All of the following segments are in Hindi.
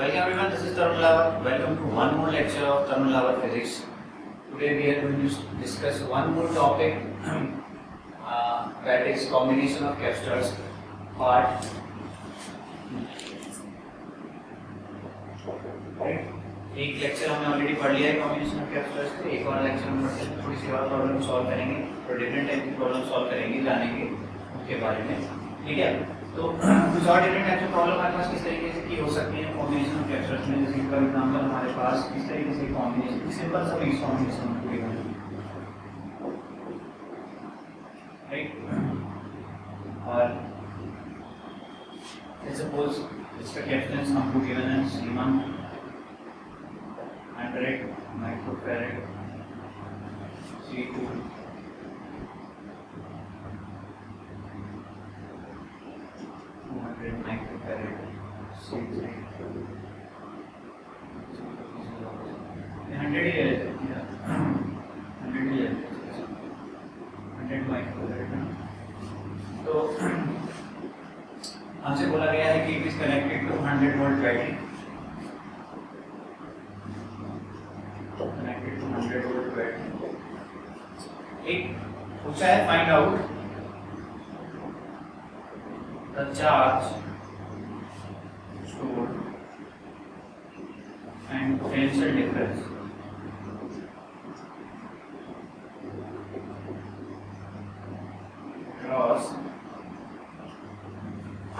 Welcome everyone, this is Tarun Lawar. Welcome to one more lecture of Tarun Lawar Physics. Today we are going to discuss one more topic that is combination of capsters part. एक लेक्चर हमने ऑलरेडी पढ़ लिया है कॉम्बिनेशन ऑफ कैप्सूल्स का, एक और लेक्चर हम पढ़ते हैं, थोड़ी सी और प्रॉब्लम सॉल्व करेंगे, तो डिफरेंट टाइप की प्रॉब्लम सॉल्व करेंगे, जानेंगे उसके बारे में, ठीक है। तो कुछ और डिफरेंट टाइप की प्रॉब्लम हमारे पास किस तरीके से की हो सकती है कॉम्बिनेशन ऑफ कैप्सूल्स में, जैसे फॉर एग्जांपल हमारे पास किस तरीके से कॉम्बिनेशन, सिंपल सा मिक्स कॉम्बिनेशन पूरी राइट। और लेट्स सपोज इसका कैप्सूल्स हमको गिवन है C1 100 microfarad, C2 200 microfarad, C3 100 ही है, 100 ही है, 100 microfarad। तो हमसे बोला गया है कि it is connected to 100 volt battery, एक पूछा है find out the charge stored and potential difference across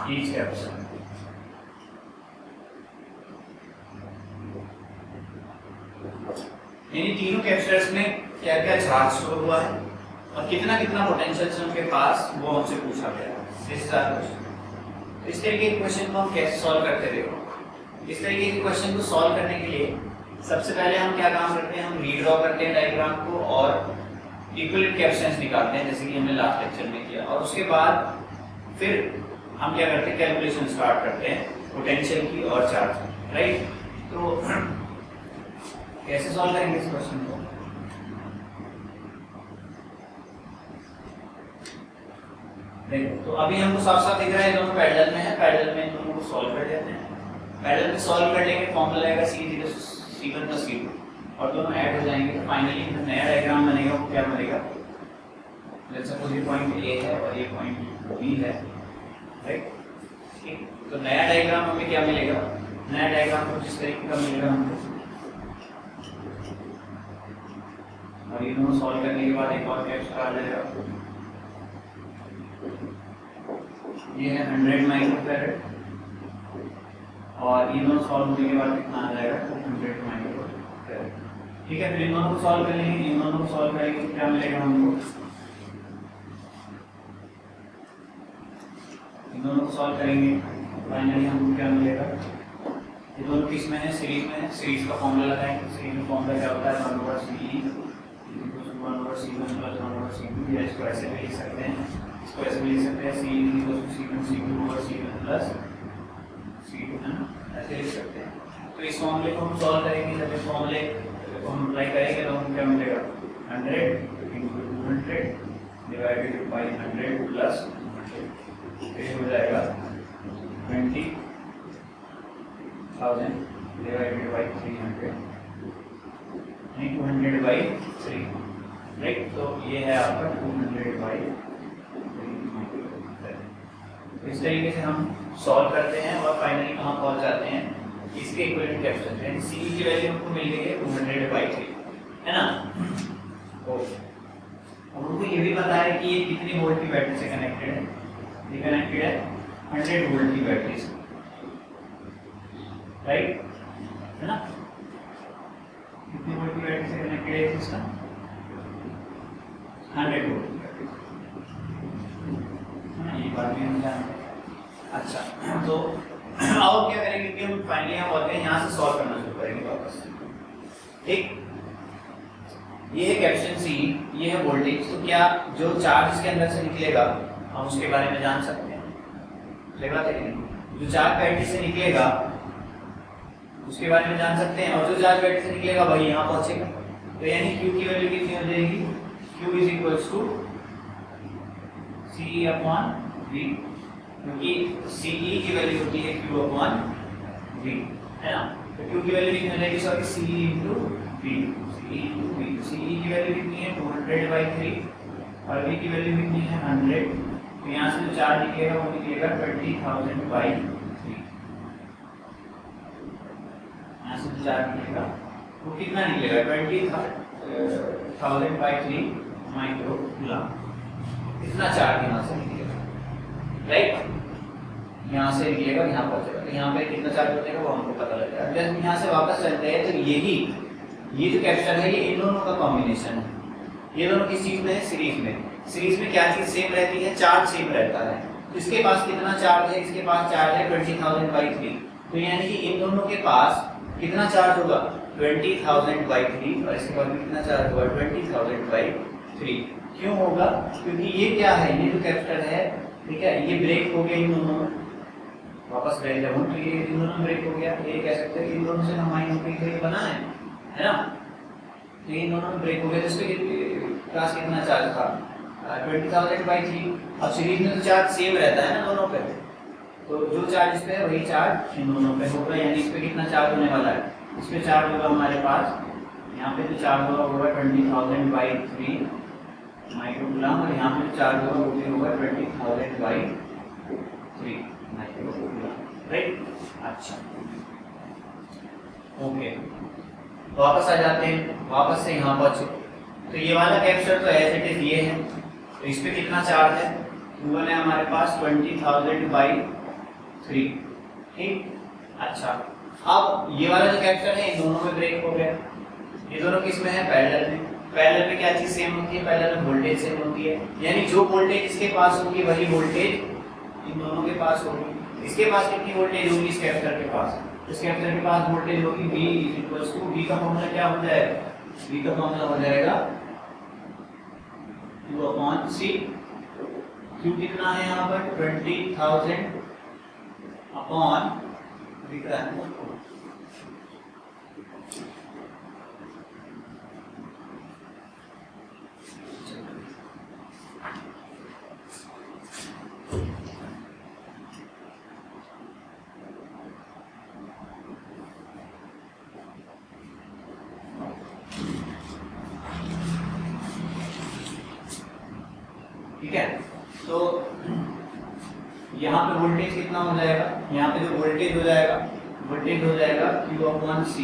each capsule। यानी तीनों कैप्सूल्स में क्या क्या चार्ज स्टोर हुआ है और कितना कितना पोटेंशियल है उनके पास, वो हमसे पूछा गया है। This is our question. इस तरीके के क्वेश्चन को हम कैसे सॉल्व करते देखो। इस तरीके के क्वेश्चन को सॉल्व करने के लिए सबसे पहले हम क्या काम करते हैं, हम रीड्रॉ करते हैं डायग्राम को और इक्विवेलेंट कैपेसिटेंस निकालते हैं, जैसे कि हमने लास्ट लेक्चर में किया। और उसके बाद फिर हम क्या करते हैं, कैलकुलेशन स्टार्ट करते हैं पोटेंशियल की और चार्ज, राइट। तो कैसे सॉल्व करेंगे इस क्वेश्चन को, देखो। तो अभी हमको साफ साफ दिख रहा है दोनों पैरेलल में है, पैरेलल में दोनों को सॉल्व कर देते हैं। पैरेलल में सॉल्व कर लेंगे, फॉर्मूला आएगा C1 + C2 और दोनों ऐड हो जाएंगे। तो फाइनली जो नया डायग्राम बनेगा वो क्या बनेगा, लेट्स सपोज ये पॉइंट A है और ये पॉइंट B है, राइट। ठीक, तो नया डायग्राम हमें क्या मिलेगा, नया डायग्राम कुछ इस तरीके का मिलेगा हमको। और ये दोनों सॉल्व करने के बाद एक और कैप्सूल आ जाएगा, ये है 100 माइक्रोफैरड और ये दोनों सॉल्व होने के बाद कितना आ जाएगा, 200 माइक्रोफैरड। ठीक है, फिर इन दोनों को सॉल्व करेंगे, इन दोनों को सॉल्व करेंगे तो क्या मिलेगा हमको, इन दोनों को सॉल्व करेंगे फाइनली हमको क्या मिलेगा। ये दोनों किस में है, सीरीज में है, सीरीज का फॉर्मूला लगाएंगे। सीरीज में फॉर्मूला क्या होता है, 1/CE = 1/C1 + 1/C2। या इसको ऐसे भी लिख सकते हैं, इसको ऐसे भी लिख सकते हैं, C = C1 + C2 है ना, ऐसे लिख सकते हैं। तो इस फॉर्मूले को हम सॉल्व करेंगे, जब इस फॉर्मूले को हम अप्लाई करेंगे तो हमको क्या मिलेगा, 100 × 200 डिवाइडेड बाय 100 + 200, ये हो जाएगा 20,000 डिवाइडेड बाय 300 नहीं 200/3, राइट। तो ये है आपका 200/3। इस तरीके से हम सॉल्व करते हैं और फाइनली कहाँ पहुंच जाते हैं, इसके इक्विवेलेंट कैपेसिटेंस यानी C की वैल्यू हमको मिल गई है 200/3, है ना। ओके, अब हमको ये भी पता है कि ये कितनी वोल्ट की बैटरी से कनेक्टेड है, ये कनेक्टेड है 100 वोल्ट की बैटरी से, राइट, है ना। कितनी वोल्ट की बैटरी से कनेक्टेड है सिस्टम, 100 वोल्ट की बैटरी, ये बात भी हम जानते हैं। अच्छा, तो अब क्या करेंगे कि हम फाइनली हम बोलते हैं यहाँ से सॉल्व करना शुरू करेंगे वापस, ठीक। ये है कैपेसिटेंस C, ये है वोल्टेज। तो क्या जो चार्ज इसके अंदर से निकलेगा हम उसके बारे में जान सकते हैं, सही बात है कि नहीं। जो चार्ज बैटरी से निकलेगा उसके बारे में जान सकते हैं, और जो चार्ज बैटरी से निकलेगा वही यहाँ पहुंचेगा। तो यानी Q की वैल्यू कितनी हो जाएगी, Q = CE/V, क्योंकि CE की वैल्यू होती है Q/V, है ना। तो Q की वैल्यू कितनी हो जाएगी sorry C into V, CE की वैल्यू कितनी है 200/3 और V की वैल्यू कितनी है 100। तो यहाँ से जो चार्ज निकलेगा वो निकलेगा 20,000/3। यहाँ से जो चार्ज निकलेगा वो कितना निकलेगा 20,000/3 माइक्रो कूलम। इतना चार्ज यहाँ से निकलेगा, राइट। यहाँ से निकलेगा यहाँ पहुंचेगा, तो यहाँ पे कितना चार्ज बचेगा वो हमको पता लग जाएगा। जब यहाँ से वापस चलते हैं तो ये जो कैप्चर है ये इन दोनों का कॉम्बिनेशन है। ये दोनों किस चीज में है सीरीज में। सीरीज में क्या चीज सेम रहती है, चार्ज सेम रहता है। इसके पास कितना चार्ज है, इसके पास चार्ज है 20,000/3। तो यानी कि इन दोनों के पास कितना चार्ज होगा 20,000/3 और इसके पास कितना चार्ज होगा 20,000/3। क्यों होगा, क्योंकि ये क्या है, ये जो कैप्चर है ठीक है ये ब्रेक हो गया इन दोनों में। वापस गए जब हम तो ये इन दोनों में ब्रेक हो गया, ये कह सकते हैं कि इन दोनों से हमारी नौकरी बना है ना। तो इन दोनों में ब्रेक हो गया जिसके पास कितना चार्ज था 20,000/3। अब सीरीज में तो चार्ज सेम रहता है ना दोनों पे, तो जो चार्ज इस पे है वही चार्ज इन दोनों पे होगा। यानी इस पे कितना चार्ज होने वाला है, इस पे चार्ज होगा हमारे पास यहाँ पे जो चार्ज होगा 20,000/3 माइक्रोकूलम और यहाँ पे जो चार्ज होगा वो भी होगा 20,000/3 माइक्रोकूलम, राइट। अच्छा ओके, वापस आ जाते हैं, वापस से यहाँ पहुंचे। तो ये वाला कैप्चर तो एज इट इज ये है, तो इस पे कितना चार्ज है Q1 है हमारे पास 20,000/3, ठीक। अच्छा अब ये वाला जो कैप्चर है इन दोनों में ब्रेक हो गया। ये दोनों किस में है पैरेलल में। पैरेलल में क्या चीज सेम होती है, पैरेलल में वोल्टेज सेम होती है। यानी जो वोल्टेज इसके पास होगी वही वोल्टेज इन दोनों के पास होगी। इसके पास कितनी वोल्टेज होगी इस कैप्चर के पास, इस कैप्चर के पास वोल्टेज होगी V = V का फॉर्मूला क्या हो जाएगा, V का फॉर्मूला हो जाएगा Q/C। Q कितना है यहाँ पर 20,000 अपॉन दिख रहा है ठीक है। तो यहाँ पे वोल्टेज कितना हो जाएगा, यहाँ पे जो वोल्टेज हो जाएगा Q/C।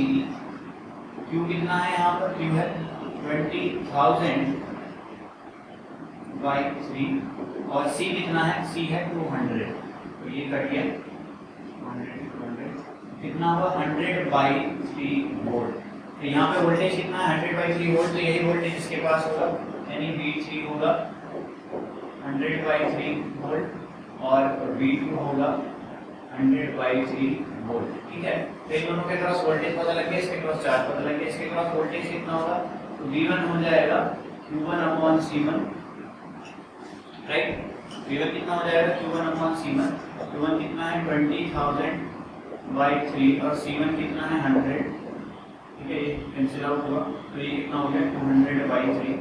Q कितना है यहाँ पर, Q है 20,000/3 और C कितना है, C है 200। तो ये कट गया 100 कितना हुआ 100/3 वोल्ट। तो यहाँ पे वोल्टेज कितना है 100/3 वोल्ट, तो यही वोल्टेज इसके पास होगा यानी V3 होगा 100/3 वोल्ट और V2 होगा 100/3 वोल्ट, ठीक है। तो इन दोनों के क्रॉस वोल्टेज पता लग गया, इसके क्रॉस चार्ज पता लग गया, इसके क्रॉस वोल्टेज कितना होगा तो V1 हो जाएगा Q1/C1, राइट। V1 कितना हो जाएगा Q1/C1। Q1 कितना है 20,000/3 और C1 कितना है 100, ठीक है। ये कैंसिल आउट हुआ तो ये कितना हो गया 200/3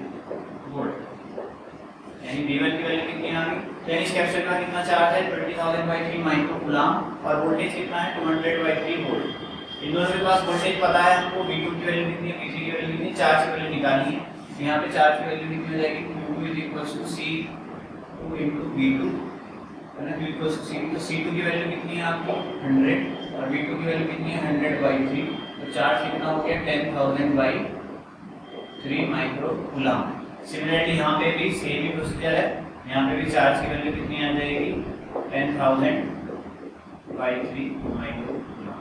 वोल्ट। यानी V1 की वैल्यू कितनी आ गई, यानी इस कैप्सूल का कितना चार्ज है 20,000/3 माइक्रोकूलम और वोल्टेज कितना है 200/3 वोल्ट। इन दोनों के पास वोल्टेज पता है हमको, V2 की वैल्यू कितनी है, V3 की वैल्यू कितनी है, चार्ज की वैल्यू निकालनी है। यहाँ पे चार्ज की वैल्यू कितनी हो जाएगी Q2 = C2 × V2 है ना, Q = C2। तो C2 की वैल्यू कितनी है आपकी 100 और V2 की वैल्यू कितनी है 100/3। तो चार्ज कितना हो गया 10,000/3 माइक्रोकूलम। सिमिलरली यहाँ पे भी सेम ही प्रोसीजर है, यहाँ पे भी चार्ज की वैल्यू कितनी आ जाएगी 10,000/3 माइक्रोकूलम,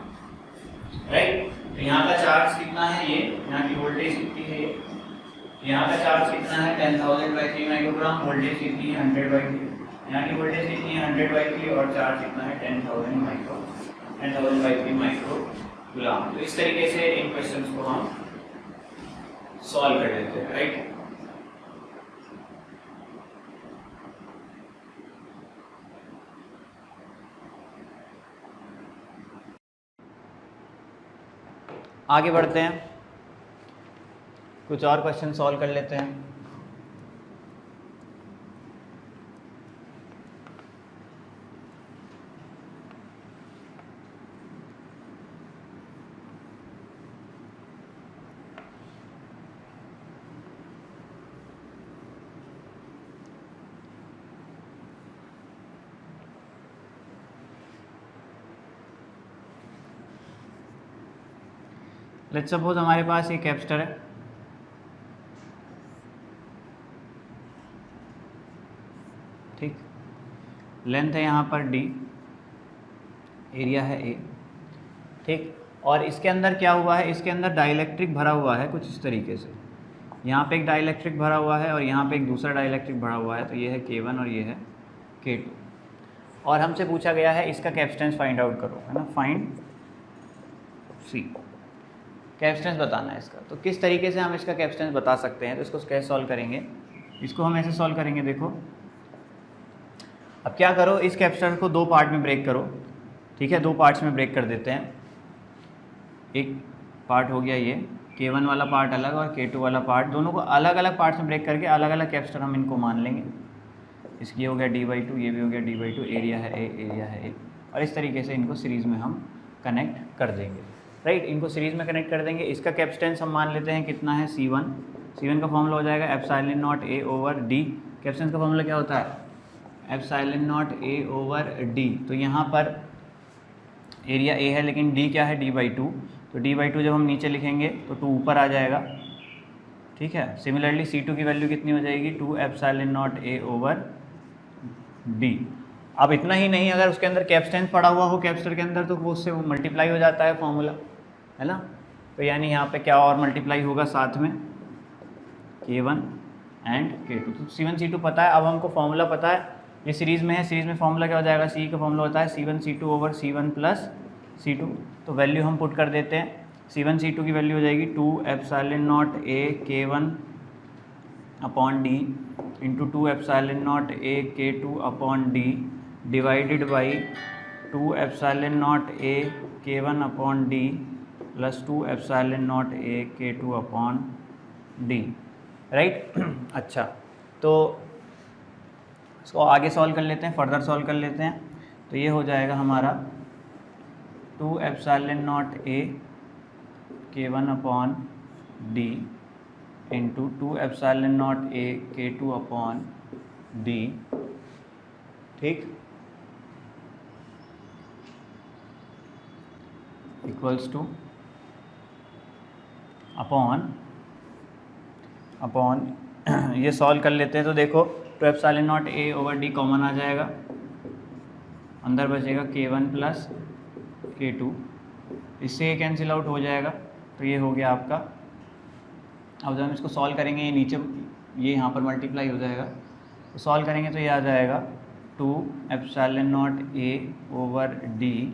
राइट। तो यहाँ का चार्ज कितना है, ये यहाँ की वोल्टेज कितनी है, यहाँ का चार्ज कितना है 10,000/3 माइक्रोकूलम, वोल्टेज कितनी है 100/3। यहाँ की वोल्टेज कितनी है 100/3 और चार्ज कितना है 10,000/3 माइक्रोकूलम। तो इस तरीके से इन क्वेश्चंस को हम सॉल्व कर लेते हैं, राइट। आगे बढ़ते हैं, कुछ और क्वेश्चन सॉल्व कर लेते हैं। लेट्स सपोज हमारे पास एक कैपेसिटर है, ठीक, लेंथ है यहाँ पर d, एरिया है a, ठीक। और इसके अंदर क्या हुआ है, इसके अंदर डाइलेक्ट्रिक भरा हुआ है कुछ इस तरीके से, यहाँ पे एक डाइलेक्ट्रिक भरा हुआ है और यहाँ पे एक दूसरा डाइलेक्ट्रिक भरा हुआ है, तो ये है K1 और ये है K2। और हमसे पूछा गया है इसका कैपेसिटेंस फाइंड आउट करो, है ना, फाइंड C, कैपेसिटेंस बताना है इसका। तो किस तरीके से हम इसका कैपेसिटेंस बता सकते हैं, तो इसको कैसे सॉल्व करेंगे, इसको हम ऐसे सॉल्व करेंगे। देखो अब क्या करो, इस कैपेसिटर को दो पार्ट में ब्रेक करो, ठीक है, दो पार्ट्स में ब्रेक कर देते हैं। एक पार्ट हो गया ये K1 वाला पार्ट अलग और K2 वाला पार्ट, दोनों को अलग अलग पार्ट्स में ब्रेक करके अलग अलग कैपेसिटर हम इनको मान लेंगे। इसकी हो गया d/2, ये भी हो गया d/2, एरिया है a, एरिया है a, और इस तरीके से इनको सीरीज़ में हम कनेक्ट कर देंगे, राइट। इनको सीरीज़ में कनेक्ट कर देंगे। इसका कैपेसिटेंस हम मान लेते हैं कितना है, C1। C1 का फॉर्मूला हो जाएगा epsilon not a over d। Capacitance का फॉर्मूला क्या होता है, epsilon not a over d। तो यहाँ पर एरिया a है लेकिन d क्या है, d/2, तो d/2 जब हम नीचे लिखेंगे तो 2 ऊपर आ जाएगा, ठीक है। सिमिलरली C2 की वैल्यू कितनी हो जाएगी, 2 epsilon not a over d। अब इतना ही नहीं, अगर उसके अंदर कैपेसिटेंस पड़ा हुआ हो कैपेसिटर के अंदर, तो वो उससे मल्टीप्लाई हो जाता है फॉर्मूला, है ना। तो यानी यहाँ पे क्या और मल्टीप्लाई होगा साथ में, K1 एंड K2। तो C1 C2 पता है, अब हमको फॉर्मूला पता है, ये सीरीज़ में है, सीरीज़ में फॉर्मूला क्या हो जाएगा, C का फॉर्मूला होता है C1 C2 over C1 plus C2। तो वैल्यू हम पुट कर देते हैं, C1 C2 की वैल्यू हो जाएगी 2 epsilon not a K1 upon d into 2 epsilon not a K2 upon d divided by 2 epsilon not a K1 upon d plus 2 epsilon not a K2 upon d, right. अच्छा, तो इसको आगे सॉल्व कर लेते हैं, फर्दर सॉल्व कर लेते हैं। तो ये हो जाएगा हमारा 2 epsilon not a K1 upon d into 2 epsilon not a K2 upon d, ठीक, इक्वल्स टू अपॉन ये सॉल्व कर लेते हैं। तो देखो 2 epsilon not a over d common आ जाएगा, अंदर बचेगा K1 प्लस K2, इससे ये कैंसिल आउट हो जाएगा, तो ये हो गया आपका। अब जब हम इसको सॉल्व करेंगे, ये नीचे ये यहाँ पर मल्टीप्लाई हो जाएगा, तो सॉल्व करेंगे तो ये आ जाएगा 2 epsilon not a over d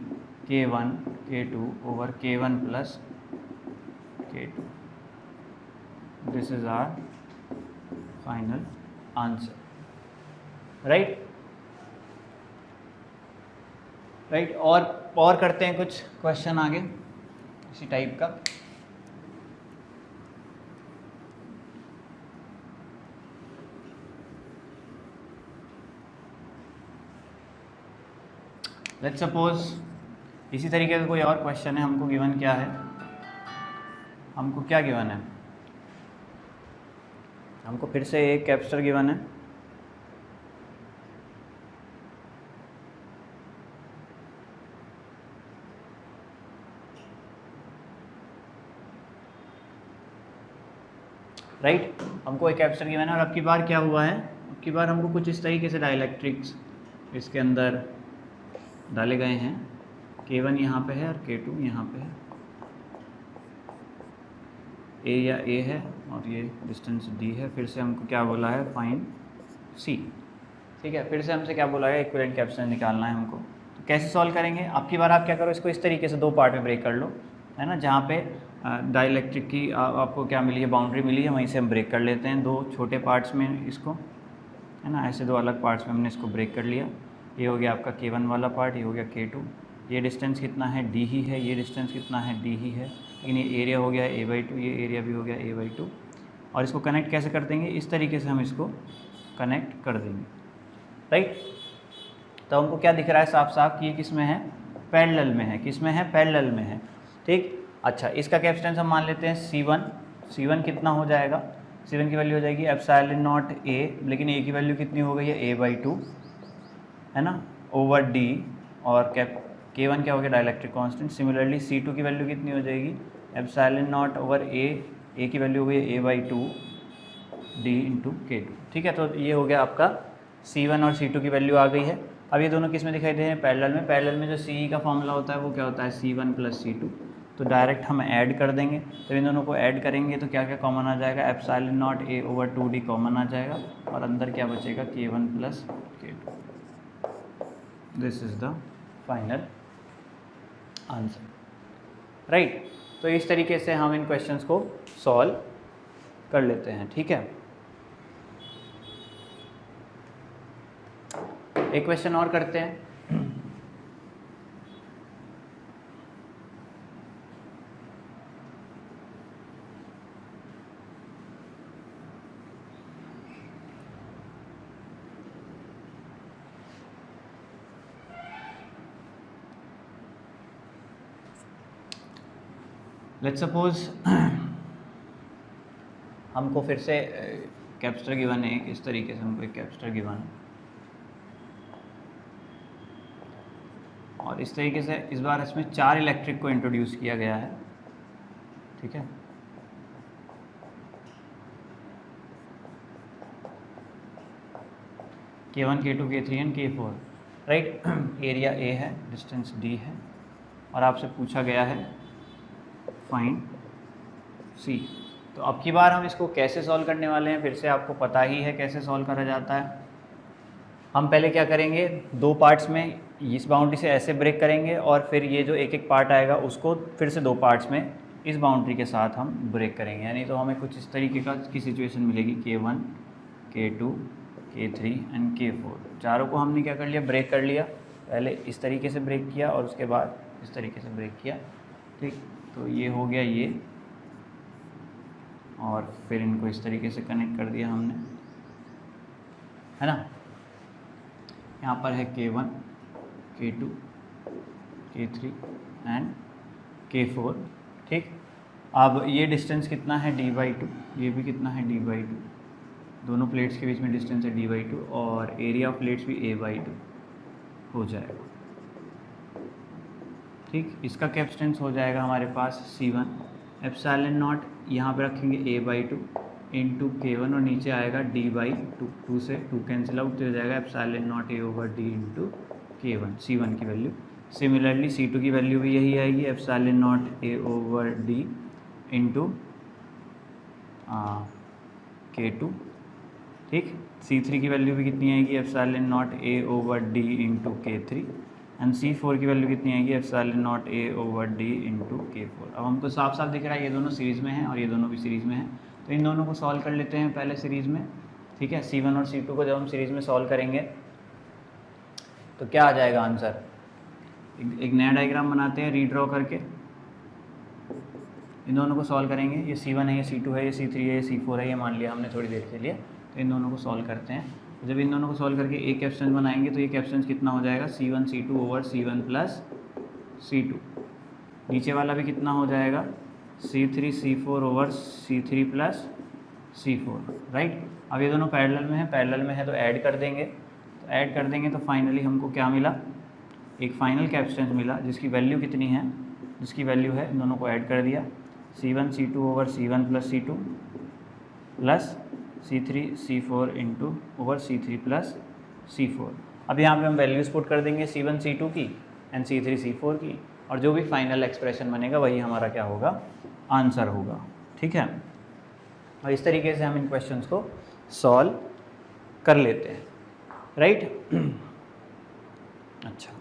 K1 K2 over K1 plus K2। This is our final answer, right. और करते हैं कुछ क्वेश्चन आगे इसी टाइप का। लेट्स सपोज इसी तरीके का कोई और क्वेश्चन है, हमको गिवन क्या है, हमको क्या गिवन है, हमको फिर से एक कैपेसिटर गिवन है, राइट। हमको एक कैपेसिटर गिवन है और अब की बार क्या हुआ है, अब की बार हमको कुछ इस तरीके से डाइलेक्ट्रिक्स इसके अंदर डाले गए हैं। K1 यहाँ पे है और K2 यहाँ पे है, एरिया A है और ये डिस्टेंस D है। फिर से हमको क्या बोला है, फाइंड C, ठीक है। फिर से हमसे क्या बोला है, इक्विवेलेंट कैपेसिटेंस निकालना है हमको। तो कैसे सॉल्व करेंगे, अब की बार आप क्या करो, इसको इस तरीके से दो पार्ट में ब्रेक कर लो, है ना। जहाँ पे डाइलेक्ट्रिक की आपको क्या मिली है, बाउंड्री मिली है, वहीं से हम ब्रेक कर लेते हैं दो छोटे पार्ट्स में इसको, है ना। ऐसे दो अलग पार्ट्स में हमने इसको ब्रेक कर लिया। ये हो गया आपका K1 वाला पार्ट, ये हो गया K2। ये डिस्टेंस कितना है, D ही है, ये डिस्टेंस कितना है, D ही है, लेकिन ये एरिया हो गया A/2, ये एरिया भी हो गया A/2। और इसको कनेक्ट कैसे कर देंगे, इस तरीके से हम इसको कनेक्ट कर देंगे, राइट। तो हमको क्या दिख रहा है साफ साफ कि ये किस में है, पैरेलल में है, किस में है, पैरेलल में है, ठीक। अच्छा, इसका कैपेसिटेंस हम मान लेते हैं C1। C1 कितना हो जाएगा, C1 की वैल्यू हो जाएगी एप्सिलॉन नॉट A, लेकिन A की वैल्यू कितनी हो गई है, A/2, है ना, ओवर D। और K1 क्या हो गया, डाइलेक्ट्रिक कांस्टेंट। सिमिलरली C2 की वैल्यू कितनी हो जाएगी, एप्सिलॉन नॉट ओवर ए की वैल्यू हो गई a/2 d इंटू K2। ठीक है, तो ये हो गया आपका C1 और C2 की वैल्यू आ गई है। अब ये दोनों किस में दिखाई दे रहे हैं? पैरेलल में जो CE का फॉर्मूला होता है वो क्या होता है? C1 plus C2। तो डायरेक्ट हम ऐड कर देंगे, तो इन दोनों को ऐड करेंगे तो क्या क्या कॉमन आ जाएगा? एप्सिलॉन नॉट a/2d कॉमन आ जाएगा और अंदर क्या बचेगा? K1 plus K2। This is the final answer, right. तो इस तरीके से हम इन क्वेश्चंस को सॉल्व कर लेते हैं। ठीक है, एक क्वेश्चन और करते हैं। लेट्स सपोज हमको फिर से कैपेसिटर गिवन है, इस तरीके से हमको एक कैपेसिटर गिवन है और इस तरीके से इस बार इसमें 4 इलेक्ट्रिक को इंट्रोड्यूस किया गया है। ठीक है, K1, K2, K3 and K4, right. Area A है, डिस्टेंस D है और आपसे पूछा गया है फाइंड C। तो अब की बार हम इसको कैसे सॉल्व करने वाले हैं, फिर से आपको पता ही है कैसे सॉल्व करा जाता है। हम पहले क्या करेंगे, 2 पार्ट्स में इस बाउंड्री से ऐसे ब्रेक करेंगे और फिर ये जो एक एक पार्ट आएगा उसको फिर से 2 पार्ट्स में इस बाउंड्री के साथ हम ब्रेक करेंगे। यानी तो हमें कुछ इस तरीके की सिचुएशन मिलेगी, K1, K2, K3 and K4। चारों को हमने क्या कर लिया? ब्रेक कर लिया। पहले इस तरीके से ब्रेक किया और उसके बाद इस तरीके से ब्रेक किया। ठीक, तो ये हो गया ये, और फिर इनको इस तरीके से कनेक्ट कर दिया हमने, है ना। यहाँ पर है K1, K2, K3 and K4। ठीक, अब ये डिस्टेंस कितना है? d/2। ये भी कितना है? d/2। दोनों प्लेट्स के बीच में डिस्टेंस है d/2 और एरिया ऑफ प्लेट्स भी a/2 हो जाएगा। ठीक, इसका कैपेसिटेंस हो जाएगा हमारे पास C1 एप्सिलॉन नॉट, यहाँ पे रखेंगे a/2 इंटू K1 और नीचे आएगा d/2। 2 से 2 कैंसिल आउट तो हो जाएगा epsilon not a/d into K1, C1 की वैल्यू। सिमिलरली C2 की वैल्यू भी यही आएगी, epsilon not a/d into K2। ठीक, C3 की वैल्यू भी कितनी आएगी? Epsilon not a/d into K3 and C4 की वैल्यू कितनी आएगी? Epsilon not a/d into K4। अब हमको साफ साफ दिख रहा है ये दोनों सीरीज़ में हैं और ये दोनों भी सीरीज़ में हैं, तो इन दोनों को सॉल्व कर लेते हैं पहले सीरीज़ में। ठीक है, C1 और C2 को जब हम सीरीज़ में सॉल्व करेंगे तो क्या आ जाएगा आंसर? एक नया डायग्राम बनाते हैं रीड्रॉ करके, इन दोनों को सॉल्व करेंगे। ये C1 है, ये C2 है, ये C3 है, ये C4 है, ये मान लिया हमने थोड़ी देर के लिए। तो इन दोनों को सॉल्व करते हैं। जब इन दोनों को सॉल्व करके एक कैपेसिटेंस बनाएंगे तो ये कैपेसिटेंस कितना हो जाएगा? C1 C2 over C1 plus C2। नीचे वाला भी कितना हो जाएगा? C3 C4 over C3 plus C4, right. अब ये दोनों पैरेलल में है तो ऐड कर देंगे। तो फाइनली हमको क्या मिला? एक फाइनल कैपेसिटेंस मिला जिसकी वैल्यू कितनी है? जिसकी वैल्यू है, इन दोनों को ऐड कर दिया, C1 C2 over C1 plus C2 plus C3 C4 into over C3 plus C4। अब यहाँ पे हम वैल्यूज़ पुट कर देंगे C1 C2 की एंड C3 C4 की, और जो भी फाइनल एक्सप्रेशन बनेगा वही हमारा क्या होगा? आंसर होगा। ठीक है, और इस तरीके से हम इन क्वेश्चंस को सॉल्व कर लेते हैं, राइट। अच्छा,